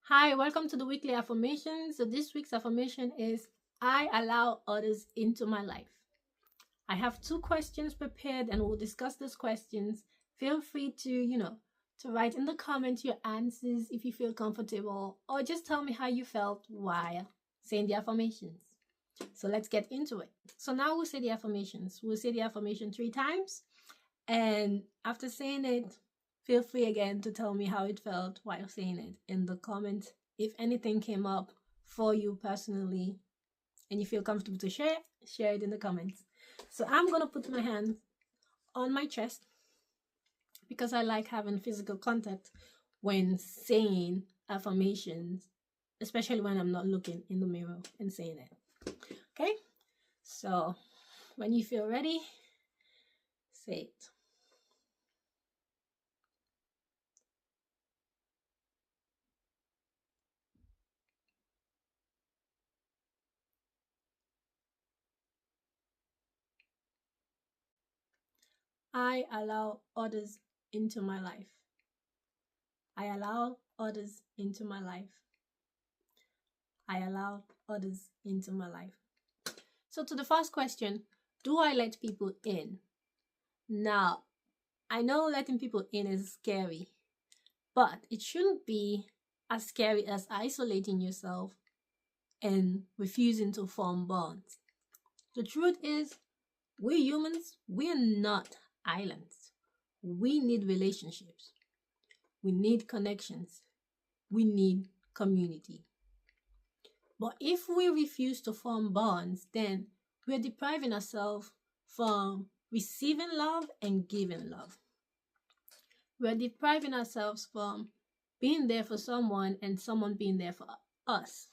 Hi, welcome to the weekly affirmation. So, this week's affirmation is I allow others into my life. I have two questions prepared and we'll discuss those questions. Feel free to write in the comments your answers if you feel comfortable, or just tell me how you felt while saying the affirmations. So, let's get into it. So, now we'll say the affirmations. We'll say the affirmation 3 times. And after saying it, feel free again to tell me how it felt while saying it in the comments. If anything came up for you personally and you feel comfortable to share it in the comments. So I'm going to put my hand on my chest because I like having physical contact when saying affirmations, especially when I'm not looking in the mirror and saying it. Okay? So when you feel ready, say it. I allow others into my life. I allow others into my life. I allow others into my life. So to the first question, do I let people in? Now, I know letting people in is scary, but it shouldn't be as scary as isolating yourself and refusing to form bonds. The truth is, we humans, we are not islands. We need relationships. We need connections. We need community. But if we refuse to form bonds, then we're depriving ourselves from receiving love and giving love. We're depriving ourselves from being there for someone and someone being there for us.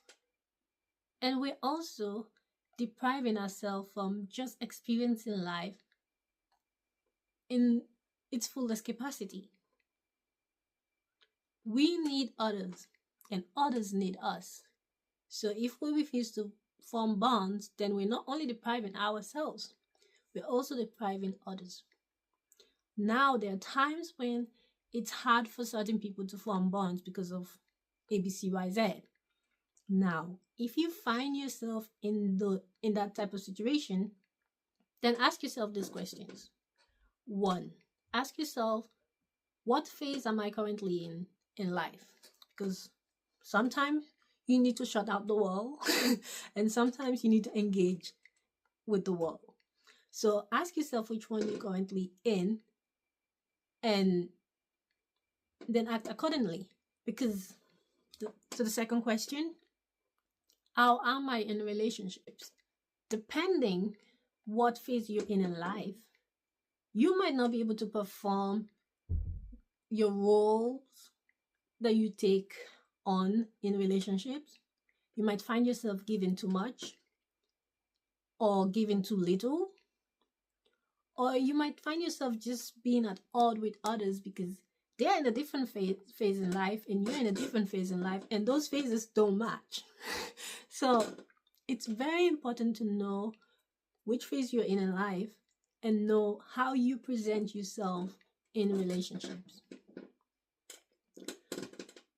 And we're also depriving ourselves from just experiencing life in its fullest capacity. We need others, and others need us. So if we refuse to form bonds, then we're not only depriving ourselves, we're also depriving others. Now, there are times when it's hard for certain people to form bonds because of ABCYZ. Now, if you find yourself in that type of situation, then ask yourself these questions. 1, ask yourself, what phase am I currently in life? Because sometimes you need to shut out the wall and sometimes you need to engage with the wall. So ask yourself which one you're currently in and then act accordingly. Because to the second question, how am I in relationships? Depending what phase you're in life, you might not be able to perform your roles that you take on in relationships. You might find yourself giving too much or giving too little, or you might find yourself just being at odds with others because they're in a different phase in life and you're in a different phase in life, and those phases don't match. So it's very important to know which phase you're in life and know how you present yourself in relationships.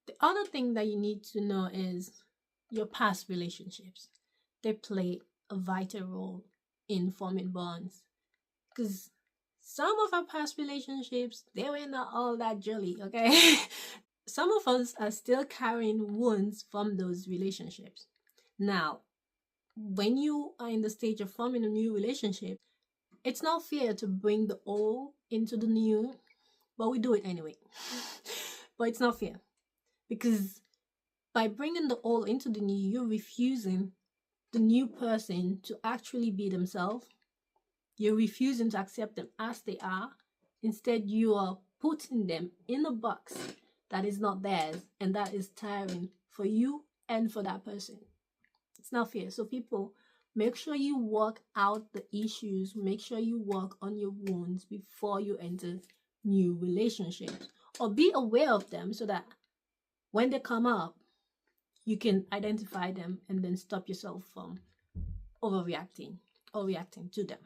The other thing that you need to know is your past relationships. They play a vital role in forming bonds, because some of our past relationships, they were not all that jolly, okay? Some of us are still carrying wounds from those relationships. Now, when you are in the stage of forming a new relationship, it's not fair to bring the old into the new, but we do it anyway. But it's not fair because by bringing the old into the new, you're refusing the new person to actually be themselves. You're refusing to accept them as they are. Instead, you are putting them in a box that is not theirs, and that is tiring for you and for that person. It's not fair. So people, make sure you work out the issues. Make sure you work on your wounds before you enter new relationships, or be aware of them so that when they come up, you can identify them and then stop yourself from overreacting or reacting to them.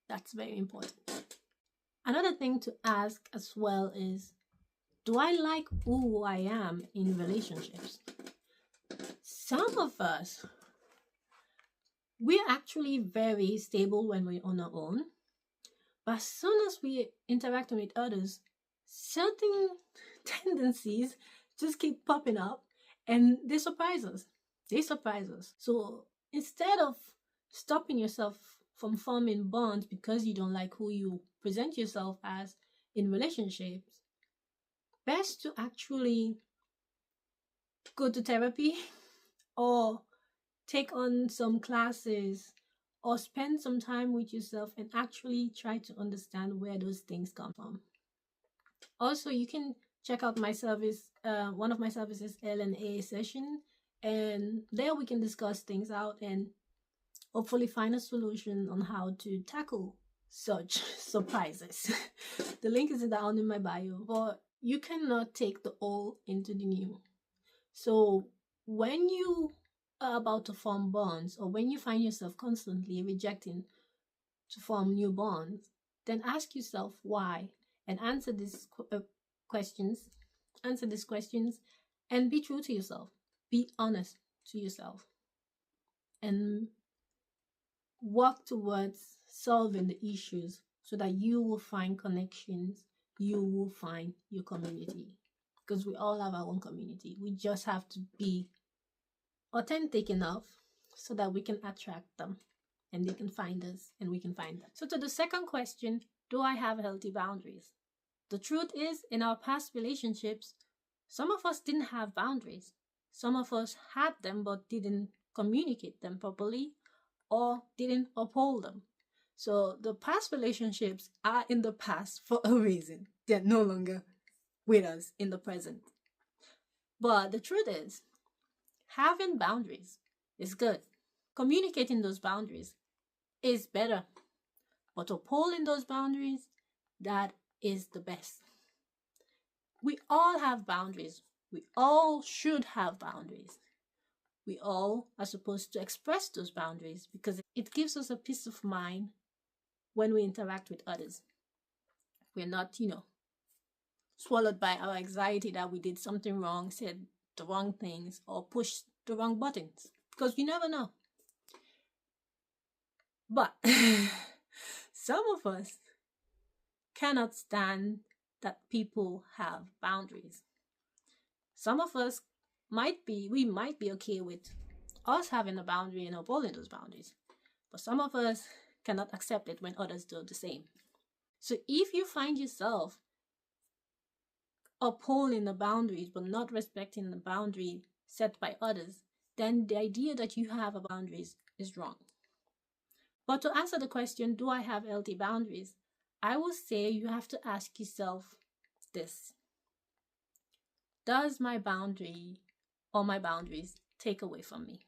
That's very important. Another thing to ask as well is, Do I like who I am in relationships? Some of us, we're actually very stable when we're on our own. But as soon as we interact with others, certain tendencies just keep popping up and they surprise us. They surprise us. So instead of stopping yourself from forming bonds because you don't like who you present yourself as in relationships, best to actually go to therapy or take on some classes or spend some time with yourself and actually try to understand where those things come from. Also, you can check out my service, one of my services, L&A session, and there we can discuss things out and hopefully find a solution on how to tackle such surprises. The link is down in my bio, but you cannot take the old into the new. So when you are about to form bonds, or when you find yourself constantly rejecting to form new bonds, then ask yourself why and answer these questions. Answer these questions and be true to yourself. Be honest to yourself and work towards solving the issues so that you will find connections, you will find your community. Because we all have our own community. We just have to be authentic enough so that we can attract them and they can find us and we can find them. So to the second question, do I have healthy boundaries? The truth is, in our past relationships, some of us didn't have boundaries. Some of us had them but didn't communicate them properly or didn't uphold them. So the past relationships are in the past for a reason. They're no longer with us in the present. But the truth is, having boundaries is good. Communicating those boundaries is better. But upholding those boundaries, that is the best. We all have boundaries. We all should have boundaries. We all are supposed to express those boundaries because it gives us a peace of mind when we interact with others. We're not, swallowed by our anxiety that we did something wrong, said the wrong things, or pushed the wrong buttons, because you never know. But some of us cannot stand that people have boundaries. Some of us might be okay with us having a boundary and upholding those boundaries, but some of us cannot accept it when others do the same. So if you find yourself upholding the boundaries but not respecting the boundary set by others, then the idea that you have a boundaries is wrong. But to answer the question, do I have healthy boundaries? I will say you have to ask yourself this. Does my boundary or my boundaries take away from me?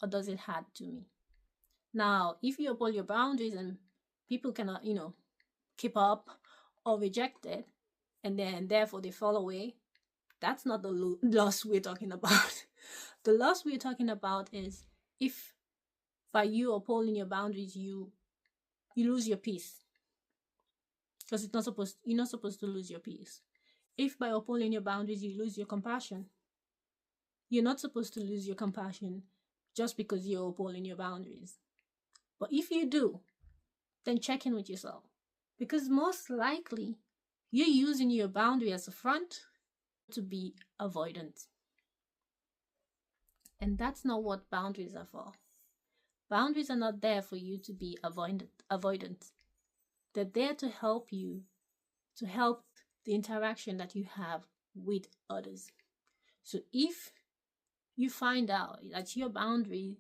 Or does it add to me? Now, if you uphold your boundaries and people cannot, keep up or reject it, and then therefore they fall away, that's not the loss we're talking about. The loss we're talking about is if by you upholding your boundaries, you lose your peace. Because you're not supposed to lose your peace. If by upholding your boundaries, you lose your compassion, you're not supposed to lose your compassion just because you're upholding your boundaries. But if you do, then check in with yourself. Because most likely, you're using your boundary as a front to be avoidant. And that's not what boundaries are for. Boundaries are not there for you to be avoidant. They're there to help you, to help the interaction that you have with others. So if you find out that your boundary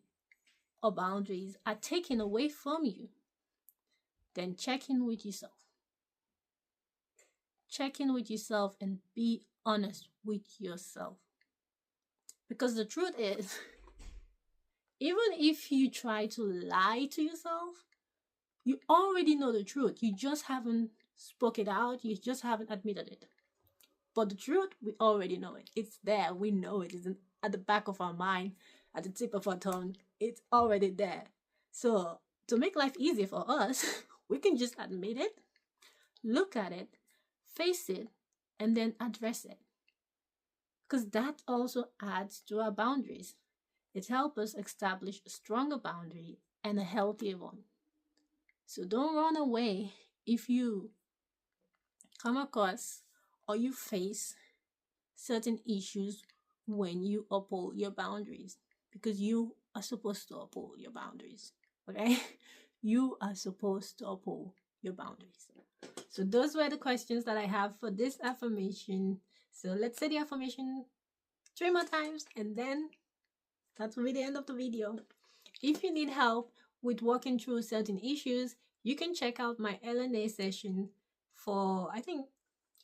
or boundaries are taken away from you, then check in with yourself. Check in with yourself and be honest with yourself. Because the truth is, even if you try to lie to yourself, you already know the truth. You just haven't spoke it out. You just haven't admitted it. But the truth, we already know it. It's there. We know it. It's at the back of our mind, at the tip of our tongue. It's already there. So to make life easier for us, we can just admit it, look at it, face it, and then address it. Because that also adds to our boundaries. It helps us establish a stronger boundary and a healthier one. So don't run away if you come across or you face certain issues when you uphold your boundaries, because you are supposed to uphold your boundaries. Okay? You are supposed to uphold your boundaries. So those were the questions that I have for this affirmation. So let's say the affirmation 3 more times, and then that will be the end of the video. If you need help with working through certain issues, you can check out my L&A session for, I think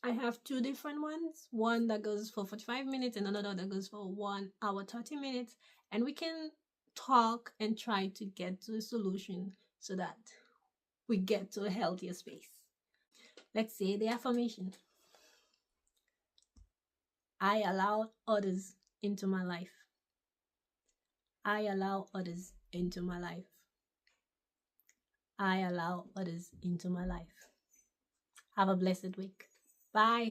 I have 2 different ones. One that goes for 45 minutes and another that goes for 1 hour 30 minutes. And we can talk and try to get to a solution so that we get to a healthier space. Let's say the affirmation. I allow others into my life. I allow others into my life. I allow others into my life. Have a blessed week. Bye.